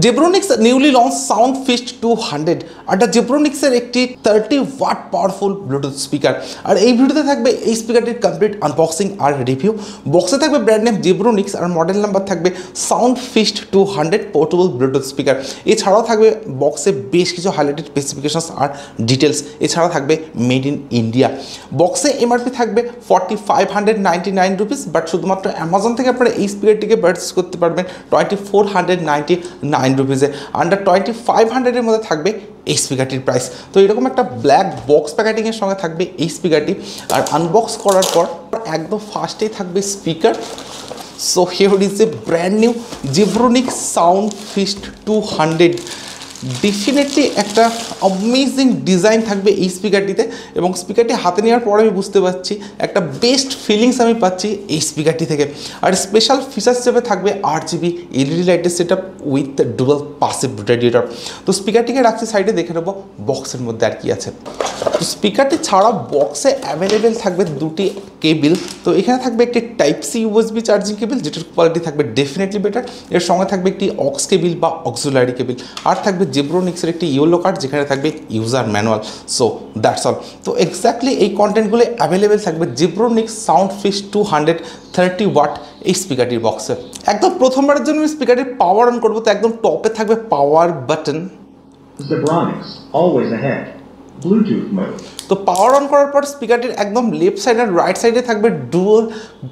Zebronics newly launched Soundfist 200 আর Zebronics-এর একটি 30 watt powerful Bluetooth speaker. আর এই ভিডিওতে থাকবে এই স্পিকারটির কমপ্লিট আনবক্সিং আর রিভিউ। বক্সে থাকবে ব্র্যান্ড নেম Zebronics আর মডেল নাম্বার থাকবে Soundfist 200 পোর্টেবল ব্লুটুথ স্পিকার। এছাড়াও থাকবে বক্সে বেশ কিছু হাইলাইটেড স্পেসিফিকেশনস আর ডিটেলস। এছাড়াও থাকবে মেড ইন ইন্ডিয়া। বক্সে এমআরপি থাকবে 4599 রুপিস, বাট শুধুমাত্র অ্যামাজন থেকে আপনারা এই স্পিকারটিকে পারচেস করতে পারবেন 2499 রুপিসে। আন্ডার 2500-এর মধ্যে থাকবে এই স্পিকারটির প্রাইস। তো এরকম একটা ব্ল্যাক বক্স প্যাকেটিংয়ের সঙ্গে থাকবে এই স্পিকারটি। আর আনবক্স করার পর একদম ফার্স্টেই থাকবে speaker. So here is a brand new Zebronics Soundfist 200। Definitely একটা অ্যামেজিং ডিজাইন থাকবে এই স্পিকারটিতে, এবং স্পিকারটি হাতে নেওয়ার পরে আমি বুঝতে পারছি একটা বেস্ট ফিলিংস আমি পাচ্ছি এই স্পিকারটি থেকে। আর স্পেশাল ফিচার্স হিসেবে থাকবে RGB LED লাইটের set up with dual passive radiator. তো স্পিকারটিকে রাখছি সাইডে, দেখে নেবো বক্সের মধ্যে আর কি আছে। তো স্পিকারটি ছাড়া বক্সে অ্যাভেলেবেল থাকবে দুটি কেবিল। তো এখানে থাকবে একটি type C USB charging cable, যেটার কোয়ালিটি থাকবে ডেফিনেটলি বেটার। এর সঙ্গে থাকবে একটি অক্স কেবিল বা অক্সিলারি কেবিল। আর থাকবে Zebronics-এর একটি ইয়েলো কার্ড, যেখানে থাকবে user manual. So that's all. তো এক্স্যাক্টলি এই কন্টেন্টগুলো অ্যাভেলেবেল থাকবে Zebronics Soundfist 200 30 ওয়াট এই স্পিকারটির বক্সে। একদম প্রথমবারের জন্য আমি স্পিকারটির পাওয়ার অন করবো, তো একদম টপে থাকবে power button. Zebronics always ahead. Bluetooth mode. তো পাওয়ার অন করার পর স্পিকারটির একদম লেফট সাইড আর রাইট সাইডে থাকবে dual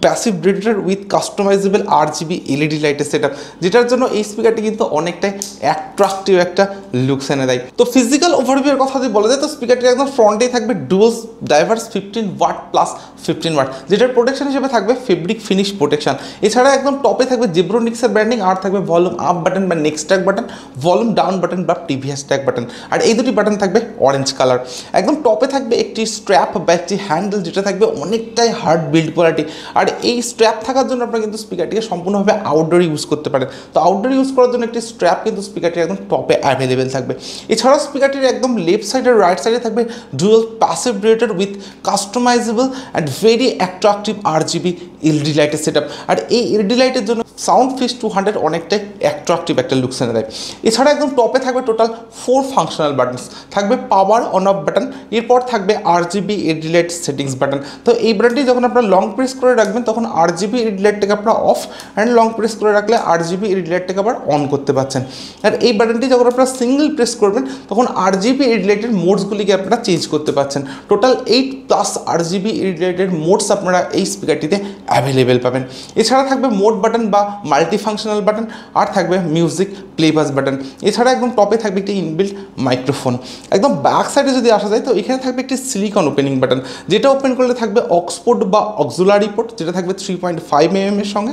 passive radiator with customisable RGB LED লাইটের সেট আপ, যেটার জন্য এই স্পিকারটি কিন্তু অনেকটাই অ্যাট্রাকটিভ একটা লুকস এনে দেয়। তো ফিজিক্যাল ওভারভিউর কথা যদি বলা যায়, তো স্পিকারটির একদম ফ্রন্টেই থাকবে dual drivers 15 watt plus 15 watt, যেটার প্রোটেকশন হিসেবে থাকবে ফেব্রিক ফিনিশ প্রোটেকশন। এছাড়া একদম টপে থাকবে Zebronics-এর ব্র্যান্ডিং, আর থাকবে ভলিউম আপ বাটন বা next track button, volume down button বা প্রিভিয়াস ট্র্যাক বাটন। আর এই দুটি বাটন থাকবে অরেঞ্জ কালার। একদম টপে থাকবে একটি স্ট্র্যাপ বা একটি হ্যান্ডেল, যেটা থাকবে অনেকটাই হার্ড বিল্ড কোয়ালিটি। আর এই স্ট্র্যাপ থাকার জন্য আপনারা কিন্তু স্পিকারটিকে সম্পূর্ণভাবে আউটডোর ইউজ করতে পারেন। তো আউটডোর ইউজ করার জন্য একটি স্ট্র্যাপ কিন্তু স্পিকারটির একদম টপে অ্যাভেলেবেল থাকবে। এছাড়াও স্পিকারটির একদম লেফট সাইড আর রাইট সাইডে থাকবে dual passive radiator with customisable and very attractive RGB LED লাইটের সেট আপ। আর এই LED লাইটের জন্য Soundfist 200 অনেকটাই অ্যাট্রাকটিভ একটা লুকস এনে দেয়। এছাড়া একদম টপে থাকবে টোটাল 4 ফাংশনাল বাটনস। থাকবে পাওয়ার অন অফ বাটন, এরপর থাকবে RGB LED light settings button. তো এই বাটনটি যখন আপনারা লং প্রেস করে রাখবেন, তখন RGB LED লাইটটাকে আপনারা অফ, অ্যান্ড লং প্রেস করে রাখলে RGB LED লাইটটাকে আবার অন করতে পারছেন। আর এই বাটনটি যখন আপনারা সিঙ্গেল প্রেস করবেন, তখন RGB LED লাইটের মোডসগুলিকে আপনারা চেঞ্জ করতে পারছেন। টোটাল 8+ RGB LED লাইটের মোডস আপনারা এই স্পিকারটিতে অ্যাভেলেবেল পাবেন। এছাড়া থাকবে মোড বাটন বা মাল্টি ফাংশনাল বাটন, আর থাকবে মিউজিক প্লেবাস বাটন। এছাড়া একদম টপে থাকবে একটি ইনবিল্ট মাইক্রোফোন। একদম ব্যাক সাইডে যদি আসা যায়, তো এখানে থাকবে একটি সিলিকন ওপেনিং বাটন, যেটা ওপেন করলে থাকবে অক্সপোর্ট বা অক্সিলারি পোর্ট, যেটা থাকবে 3.5 mm এর সঙ্গে।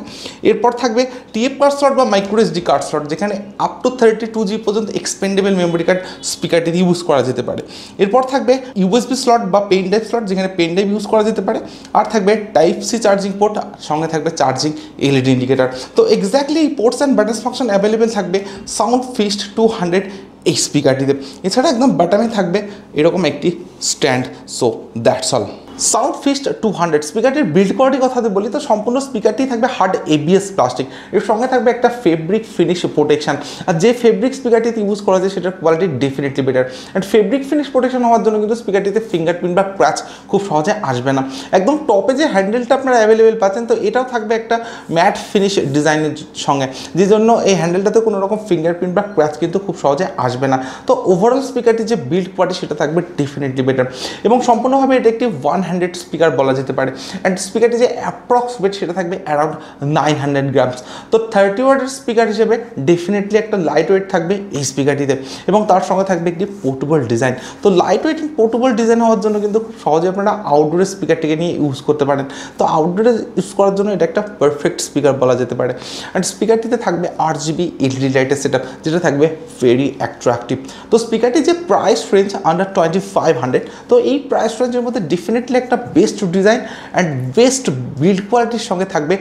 এরপর থাকবে TF কার্ড স্লট বা মাইক্রো SD কার্ড স্লট, যেখানে আপ টু 32GB পর্যন্ত এক্সপেন্ডেবল মেমোরি কার্ড স্পিকারটিতে ইউজ করা যেতে পারে। এরপর থাকবে USB স্লট বা পেন ড্রাইভ স্লট, যেখানে পেন ড্রাইভ ইউজ করা যেতে পারে। আর থাকবে টাইপ সি চার্জিং পোর্ট, সঙ্গে থাকবে চার্জিং LED ইন্ডিকেটার। তো এক্স্যাক্টলি এই ports and buttons function available থাকবে Soundfist 200 এই স্পিকারটিতে। এছাড়া একদম বাটনে থাকবে এরকম একটি stand. So that's all. Soundfist 200 স্পিকারটির বিল্ড কোয়ালিটির কথা বলি, তো সম্পূর্ণ স্পিকারটি থাকবে হার্ড ABS প্লাস্টিক। এর সঙ্গে থাকবে একটা ফেব্রিক ফিনিশ প্রোটেকশন। আর যে ফেব্রিক স্পিকারটিতে ইউজ করা যায়, সেটার quality definitely better. And fabric finish protection হওয়ার জন্য কিন্তু স্পিকারটিতে ফিঙ্গারপ্রিন্ট বা ক্র্যাচ খুব সহজে আসবে না। একদম টপে যে হ্যান্ডেলটা আপনারা অ্যাভেলেবেল পাচ্ছেন, তো এটাও থাকবে একটা ম্যাট ফিনিশ ডিজাইনের সঙ্গে, যে জন্য এই হ্যান্ডেলটাতে কোনো রকম ফিঙ্গারপ্রিন্ট বা ক্র্যাচ কিন্তু খুব সহজে আসবে না। তো ওভারঅল স্পিকারটির যে বিল্ড কোয়ালিটি, সেটা থাকবে ডেফিনেটলি বেটার, এবং সম্পূর্ণভাবে এটা একটি 100 স্পিকার বলা যেতে পারে। অ্যান্ড স্পিকারটি যে অ্যাপ্রক্স ওয়েট, সেটা থাকবে অ্যারাউন্ড 900 গ্রামস। তো 30 ওয়াটের স্পিকার হিসেবে ডেফিনেটলি একটা লাইট ওয়েট থাকবে এই স্পিকারটিতে, এবং তার সঙ্গে থাকবে একটি পোর্টেবল ডিজাইন। তো light weight and portable design হওয়ার জন্য কিন্তু খুব সহজে আপনারা আউটডোরের স্পিকারটিকে নিয়ে ইউজ করতে পারেন। তো আউটডোরে ইউজ করার জন্য এটা একটা পারফেক্ট স্পিকার বলা যেতে পারে। অ্যান্ড স্পিকারটিতে থাকবে RGB LED লাইটের সেট আপ, যেটা থাকবে ভেরি অ্যাট্রাকটিভ। তো স্পিকারটির যে প্রাইস রেঞ্জ আন্ডার 2500, তো এই প্রাইস রেঞ্জের মধ্যে ডেফিনেটলি একটা best design and best build কোয়ালিটির সঙ্গে থাকবে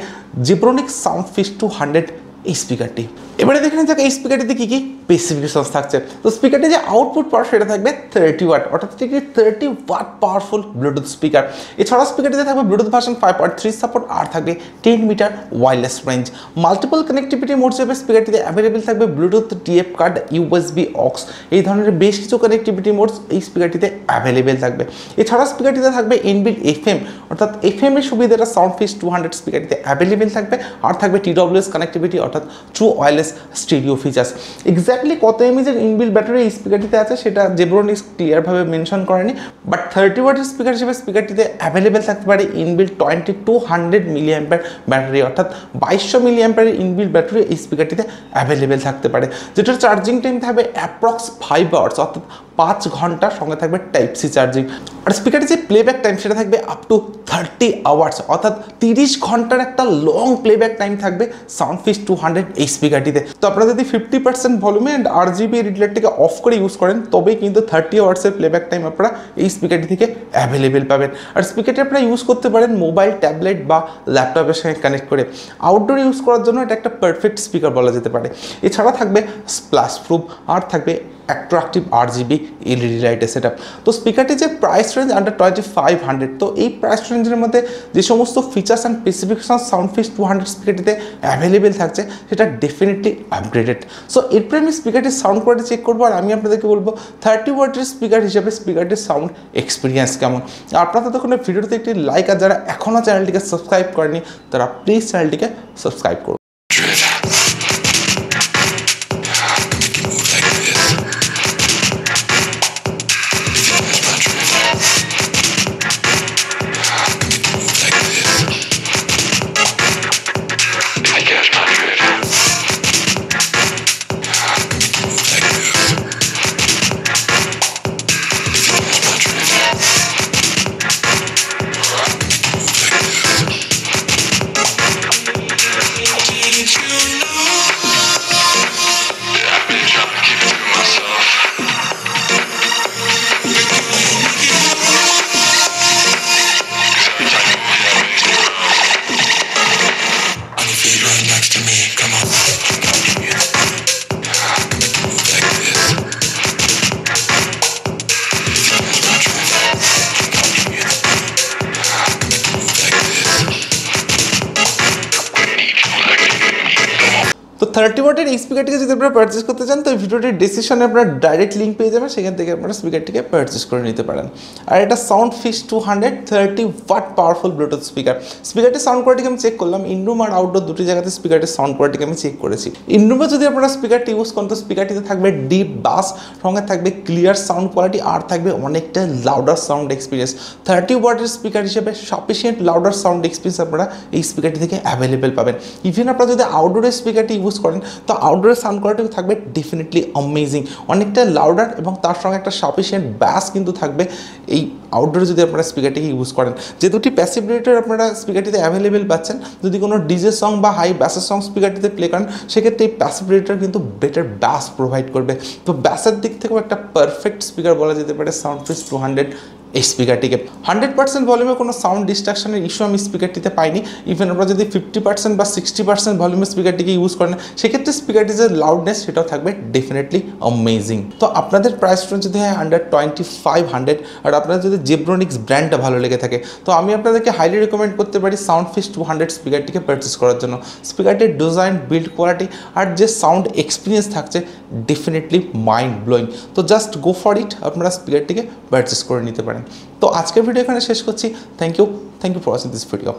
Zebronics Soundfist 200 এই স্পিকারটি। এবারে দেখে নিতে এই স্পিকারটিতে কী কী স্পেসিফিকেশনস থাকছে। তো স্পিকারটি যে আউটপুট পাওয়ার সেটা থাকবে 30 ওয়াট, অর্থাৎ এটি 30 ওয়াট পাওয়ারফুল ব্লুটুথ স্পিকার। এছাড়াও স্পিকারটিতে থাকবে ব্লুটুথ ভার্সন 5.3 সাপোর্ট, আর থাকবে 10 metre wireless range. Multiple connectivity mode হিসেবে স্পিকারটিতে অ্যাভেলেবেল থাকবে Bluetooth, TF card, USB, aux, এই ধরনের বেশ কিছু কানেক্টিভিটি মোডস এই স্পিকারটিতে অ্যাভেলেবেল থাকবে। এছাড়াও স্পিকারটিতে থাকবে ইনবিল্ট এফএম, অর্থাৎ এফএম এর সুবিধাটা সাউন্ডফিশ 200 স্পিকারটিতে অ্যাভেলেবেল থাকবে, আর থাকবে টিডব্লিউএস কানেক্টিভিটি অর্থাৎ true wireless stereo features. Exactly কত এমএজের ইনবিল্ট ব্যাটারি এই স্পিকারটিতে আছে সেটা জেব্রনিক্স ক্লিয়ারভাবে মেনশন করেনি, বাট 30 ওয়াটের স্পিকার হিসেবে স্পিকারটিতে অ্যাভেলেবেল থাকতে পারে ইনবিল্ট 2200 মিলি অ্যাম্পিয়ার ব্যাটারি, অর্থাৎ 2200 মিলি অ্যাম্পিয়ারের ইনবিল্ট ব্যাটারি এই স্পিকারটিতে অ্যাভেলেবেল থাকতে পারে, যেটার চার্জিং টাইম থাকবে অ্যাপ্রক্স 5 আওয়ার্স, অর্থাৎ 5 ঘন্টা, সঙ্গে থাকবে টাইপ সি চার্জিং। আর স্পিকারের যে প্লেব্যাক টাইম সেটা থাকবে আপ টু 30 আওয়ার্স, অর্থাৎ 30 ঘন্টার একটা লং প্লেব্যাক টাইম থাকবে সাউন্ডফিশ 200 এই স্পিকারটিতে। তো আপনারা যদি 50% ভলিউমে অ্যান্ড RGB রিডলারটিকে অফ করে ইউজ করেন তবেই কিন্তু 30 আওয়ার্সের প্লেব্যাক টাইম আপনারা এই স্পিকারটি থেকে অ্যাভেলেবেল পাবেন। আর স্পিকারটি আপনারা ইউজ করতে পারেন মোবাইল, ট্যাবলেট বা ল্যাপটপের সঙ্গে কানেক্ট করে। আউটডোর ইউজ করার জন্য এটা একটা পারফেক্ট স্পিকার বলা যেতে পারে। এছাড়া থাকবে স্প্ল্যাশ প্রুফ, আর থাকবে অ্যাট্রাকটিভ RGB এলইডি লাইটের সেটআপ। তো স্পিকারটি যে প্রাইস রেঞ্জ আন্ডার 2500, তো এই প্রাইস রেঞ্জের মধ্যে যে সমস্ত ফিচার্স অ্যান্ড স্পেসিফিকেশন সাউন্ডফিশ 200 স্পিকারটিতে অ্যাভেলেবেল থাকছে সেটা ডেফিনেটলি আপগ্রেডেড। সো এরপরে আমি স্পিকারটির সাউন্ড কোয়ালিটি চেক করবো, আর আমি আপনাদেরকে বলবো 30 ওয়াটের স্পিকার হিসেবে স্পিকারটির সাউন্ড এক্সপিরিয়েন্স কেমন। আপনারা ততক্ষণ ভিডিওতে একটি লাইক, আর যারা এখনও চ্যানেলটিকে সাবস্ক্রাইব করেনি তারা প্লিজ চ্যানেলটিকে সাবস্ক্রাইব করুন। তো 30 ওয়াটের এই স্পিকারটিকে যদি আপনারা পারচেস করতে চান তো এই ভিডিওটির ডিসক্রিপশনে আপনারা ডাইরেক্ট লিঙ্ক পেয়ে যাবেন, সেখান থেকে আপনারা স্পিকারটিকে পারচেস করে নিতে পারেন। আর এটা Soundfist 200 30 watt powerful Bluetooth speaker. স্পিকারটির সাউন্ড কোয়ালিটিকে আমি চেক করলাম, ইনরুম আর আউটডোর দুটি জায়গাতে স্পিকারটির সাউন্ড কোয়ালিটিকে আমি চেক করেছি। ইনরুমে যদি আপনারা স্পিকারটি ইউজ করেন তো স্পিকারটিতে থাকবে ডিপ বাস, সঙ্গে থাকবে ক্লিয়ার সাউন্ড কোয়ালিটি, আর থাকবে অনেকটা লাউডার সাউন্ড এক্সপিরিয়েন্স। 30 ওয়াটের স্পিকার হিসেবে সাফিসিয়েন্ট লাউডার সাউন্ড এক্সপিরিয়েন্স আপনারা এই স্পিকারটি থেকে অ্যাভেলেবেল পাবেন। ইভেন আপনারা যদি আউটডোরের স্পিকারটি ইউজ করেন তো আউটডোরের সাউন্ড কোয়ালিটি থাকবে ডেফিনেটলি অ্যামেজিং, অনেকটা লাউডার, এবং তার সঙ্গে একটা সাফিসিয়েন্ট ব্যাস কিন্তু থাকবে এই আউটডোরে যদি আপনারা স্পিকারটিকে ইউজ করেন। যে দুটি প্যাসিভ রেটর আপনারা স্পিকারটিতে অ্যাভেলেবেল পাচ্ছেন, যদি কোনো ডিজে সং বা হাই ব্যাসের সং স্পিকারটিতে প্লে করেন সেক্ষেত্রে এই প্যাসিভ রেটর কিন্তু বেটার ব্যাস প্রোভাইড করবে। তো ব্যাসের দিক থেকেও একটা পারফেক্ট স্পিকার বলা যেতে পারে সাউন্ডফিশ 200 এই স্পিকারটিকে। 100% ভলিউমে কোনো সাউন্ড ডিস্ট্রাকশনের ইস্যু আমি স্পিকারটিতে পাইনি। ইভেন আপনারা যদি 50% বা 60% ভলিউমের স্পিকারটিকে ইউজ করেন সেক্ষেত্রে স্পিকারটির যে লাউডনেস সেটাও থাকবে ডেফিনেটলি অ্যামেজিং। তো আপনাদের প্রাইস রেঞ্জ যদি হয় আন্ডার 2500, আর আপনাদের যদি জেব্রনিক্স ব্র্যান্ডটা ভালো লেগে থাকে তো আমি আপনাদেরকে হাইলি রেকমেন্ড করতে পারি সাউন্ডফিশ 200 স্পিকারটিকে পারচেস করার জন্য। স্পিকারটির ডিজাইন, বিল্ড কোয়ালিটি আর যে সাউন্ড এক্সপিরিয়েন্স থাকছে ডেফিনেটলি মাইন্ড ব্লোয়িং। তো জাস্ট গো ফর ইট, আপনারা স্পিকারটিকে পারচেস করে নিতে পারেন। তো আজকের ভিডিও এখানে শেষ করছি। Thank you for watching this video.